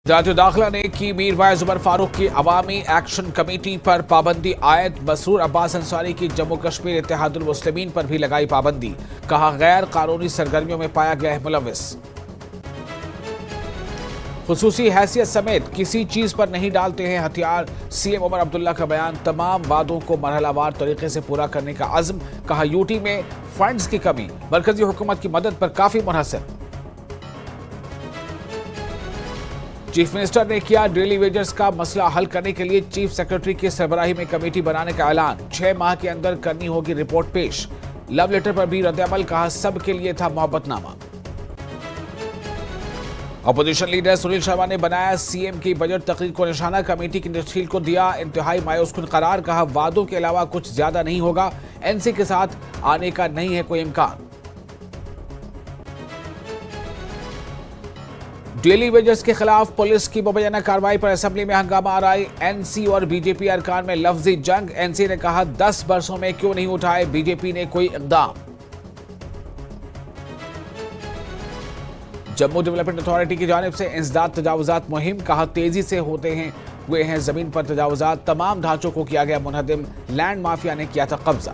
वजारत दाखिला ने की मीरवाइज उमर फारूक की अवामी एक्शन कमेटी पर पाबंदी आयद। मसरूर अब्बास अंसारी की जम्मू कश्मीर इत्तेहादुल मुस्लिमीन पर भी लगाई पाबंदी। कहा गैर कानूनी सरगर्मियों में पाया गया है मुलविस। खुसूसी हैसियत समेत किसी चीज पर नहीं डालते हैं हथियार। सीएम उमर अब्दुल्ला का बयान। तमाम वादों को मरहलावार तरीके से पूरा करने का अज़्म। कहा यूटी में फंड्स की कमी मरकजी हुकूमत की मदद पर काफी मुनहसर। चीफ मिनिस्टर ने किया डेली वेजेस का मसला हल करने के लिए चीफ सेक्रेटरी की सरबराही में कमेटी बनाने का ऐलान। 6 माह के अंदर करनी होगी रिपोर्ट पेश। लव लेटर पर भी रद्द-ए-अमल। कहा सब के लिए था मोहब्बतनामा। अपोजिशन लीडर सुनील शर्मा ने बनाया सीएम की बजट तकरीर को निशाना। कमेटी की तश्कील को दिया इंतहाई मायूसकुन करार। कहा वादों के अलावा कुछ ज्यादा नहीं होगा। एनसी के साथ आने का नहीं है कोई इम्कान। डेली वेजेस के खिलाफ पुलिस की मुबैना कार्रवाई पर असेंबली में हंगामा आराई। एनसी और बीजेपी अरकान में लफ्जी जंग। एनसी ने कहा 10 बरसों में क्यों नहीं उठाए बीजेपी ने कोई इक़दाम। जम्मू डेवलपमेंट अथॉरिटी की जानिब से इंसदाद तजावुजात मुहिम। कहा तेजी से हुए हैं जमीन पर तजावुजात। तमाम ढांचों को किया गया मुनहदिम। लैंड माफिया ने किया था कब्जा।